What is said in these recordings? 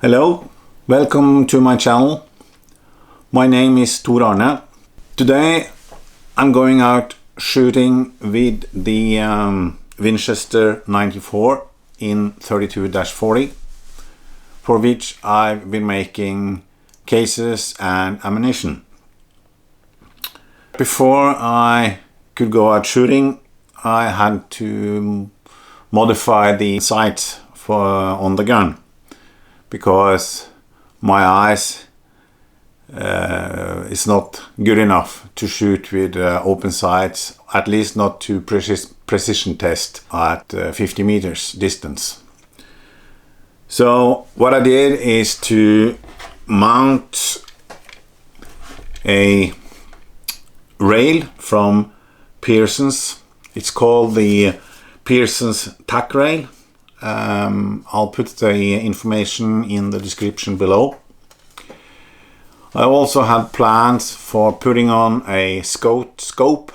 Hello, welcome to my channel. My name is Tor Arne. Today I'm going out shooting with the Winchester 94 in 32-40, for which I've been making cases and ammunition. Before I could go out shooting, I had to modify the sight on the gun, because my eyes is not good enough to shoot with open sights, at least not to precision test at 50 meters distance. So what I did is to mount a rail from Pearson's. It's called the Pearson's tack rail. I'll put the information in the description below. I also had plans for putting on a scope,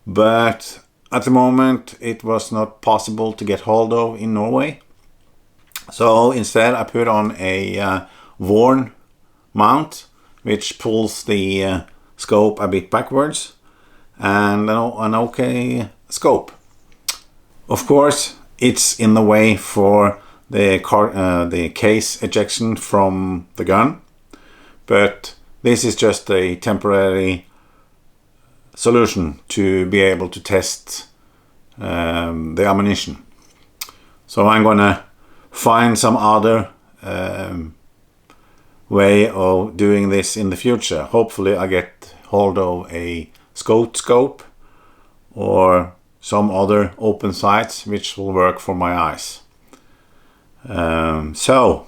but at the moment it was not possible to get hold of in Norway. So instead I put on a worn mount which pulls the scope a bit backwards, and an okay scope. Of course, it's in the way for the case ejection from the gun, but this is just a temporary solution to be able to test the ammunition. So I'm gonna find some other way of doing this in the future. Hopefully I get hold of a scope or some other open sights which will work for my eyes. So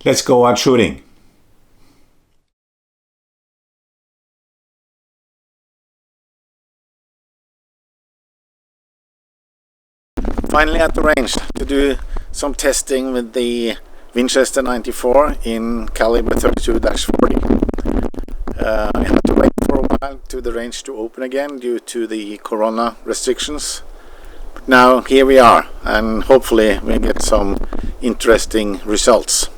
let's go out shooting. Finally at the range to do some testing with the Winchester 94 in caliber 32-40. I had to wait for a while to the range to open again due to the corona restrictions. But now here we are, and hopefully we get some interesting results.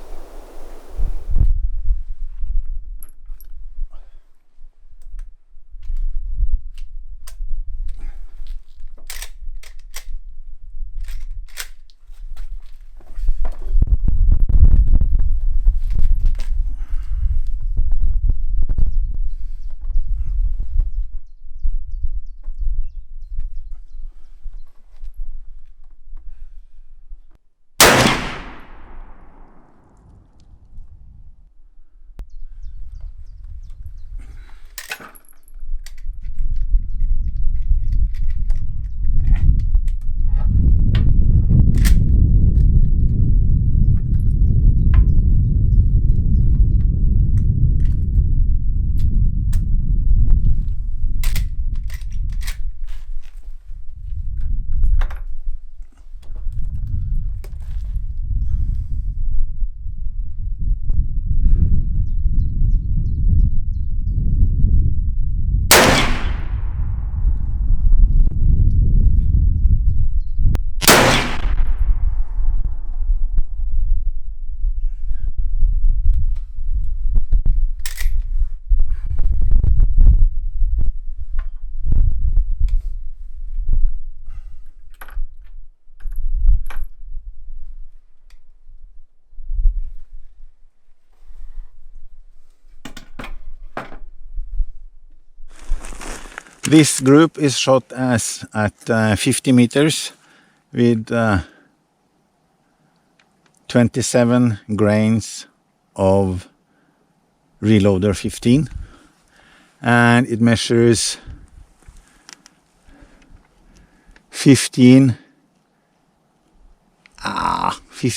This group is shot at 50 meters with 27 grains of reloader 15, and it measures 15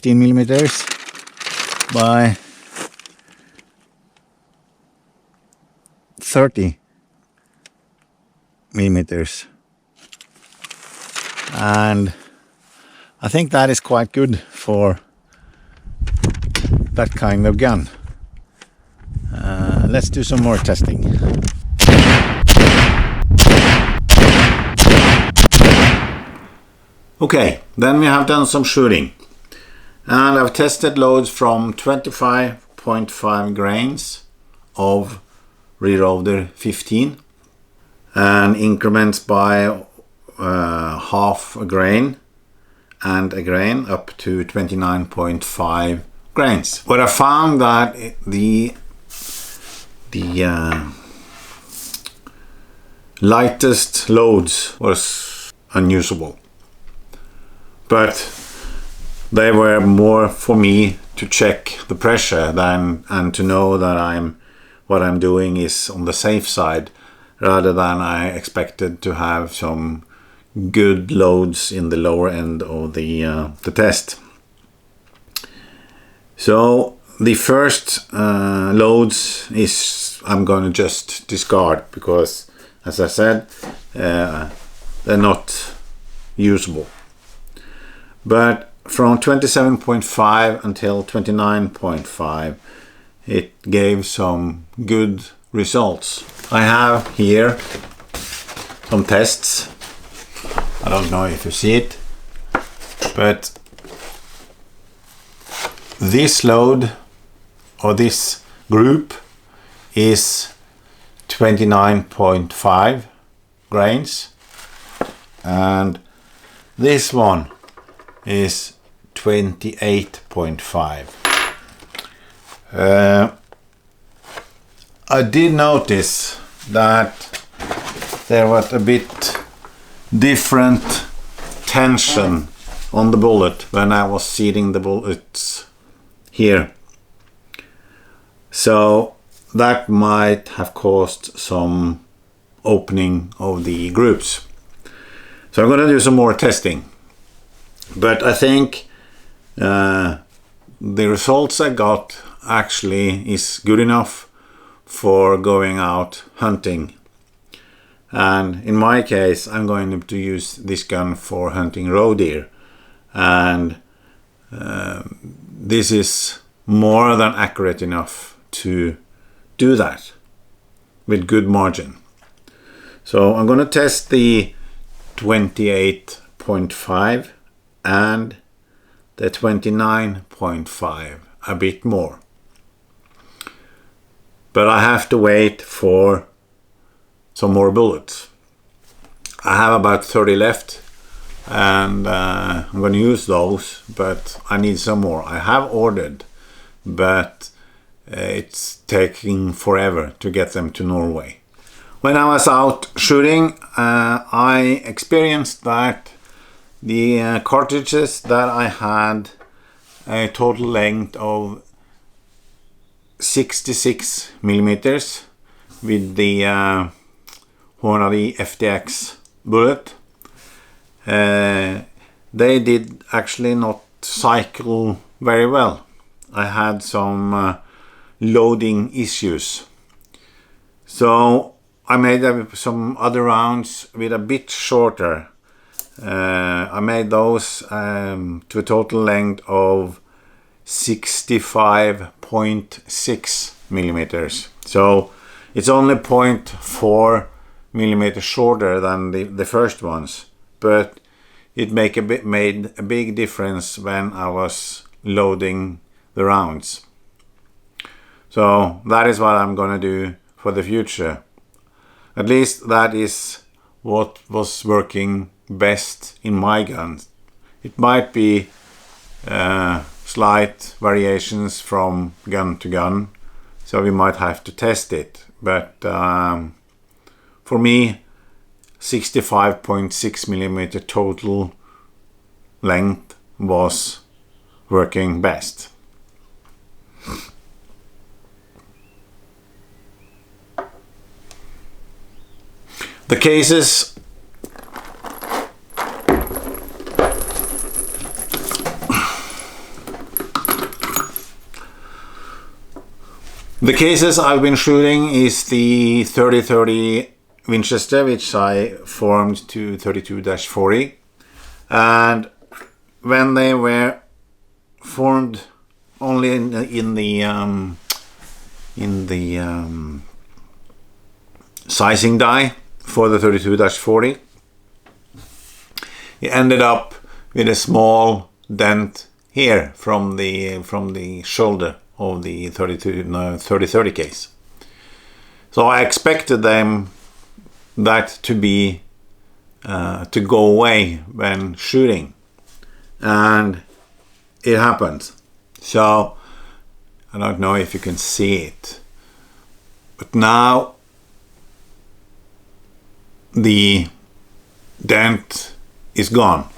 millimeters by 30 millimeters, and I think that is quite good for that kind of gun. Let's do some more testing. Okay, then we have done some shooting. And I've tested loads from 25.5 grains of reloader 15 and increments by half a grain and a grain up to 29.5 grains. What I found that the lightest loads was unusable, but they were more for me to check the pressure and to know that what I'm doing is on the safe side, rather than I expected to have some good loads in the lower end of the test. So the first loads I'm going to just discard because, as I said, they're not usable. But from 27.5 until 29.5, it gave some good results. I have here some tests. I don't know if you see it, but this load or this group is 29.5 grains, and this one is 28.5. I did notice that there was a bit different tension on the bullet when I was seating the bullets here. So that might have caused some opening of the groups. So I'm going to do some more testing. But I think the results I got actually is good enough for going out hunting. And in my case, I'm going to use this gun for hunting roe deer. And this is more than accurate enough to do that with good margin. So I'm going to test the 28.5 and the 29.5 a bit more. But I have to wait for some more bullets. I have about 30 left, and I'm going to use those, but I need some more. I have ordered, but it's taking forever to get them to Norway. When I was out shooting, I experienced that the cartridges that I had a total length of 66 millimeters with the Hornady FTX bullet. They did actually not cycle very well. I had some loading issues. So I made some other rounds with a bit shorter. I made those to a total length of 65.6 millimeters. So it's only 0.4 millimeters shorter than the first ones, but it made a big difference when I was loading the rounds. So that is what I'm gonna do for the future. At least that is what was working best in my guns. It might be slight variations from gun to gun, so we might have to test it, but for me 65.6 millimeter total length was working best. The cases I've been shooting is the 30-30 Winchester, which I formed to 32-40, and when they were formed only in the sizing die for the 32-40, it ended up with a small dent here from the shoulder of the 3030 case. So I expected that to be to go away when shooting, and it happened. So I don't know if you can see it, but now the dent is gone.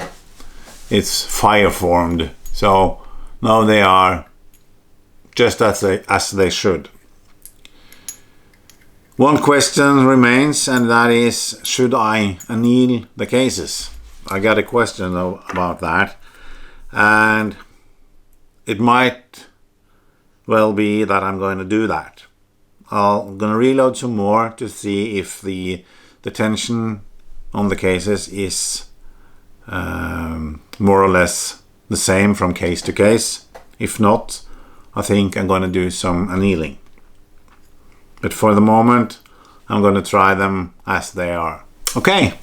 It's fire formed, so now they are just as they should. One question remains, and that is, should I anneal the cases? I got a question about that, and it might well be that I'm going to do that. I'm going to reload some more to see if the tension on the cases is more or less the same from case to case. If not, I think I'm going to do some annealing. But for the moment, I'm going to try them as they are. Okay,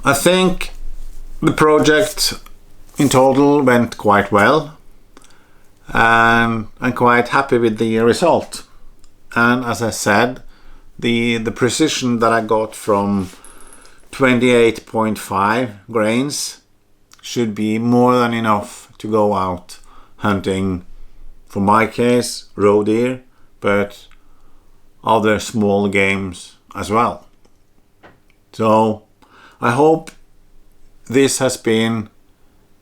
I think the project in total went quite well, and I'm quite happy with the result. And as I said, the precision that I got from 28.5 grains should be more than enough to go out hunting, for my case, roe deer, but other small games as well. So I hope this has been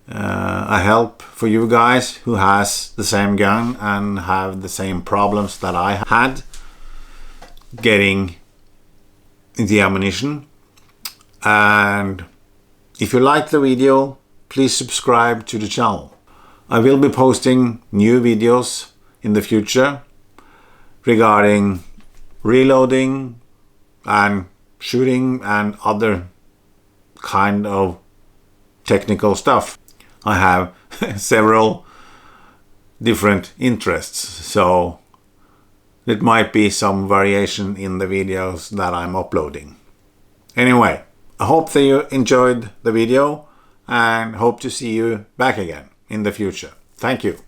a help for you guys who has the same gun and have the same problems that I had getting the ammunition. And if you like the video, please subscribe to the channel. I will be posting new videos in the future regarding reloading and shooting and other kind of technical stuff. I have several different interests, so it might be some variation in the videos that I'm uploading. Anyway, I hope that you enjoyed the video and hope to see you back again in the future. Thank you.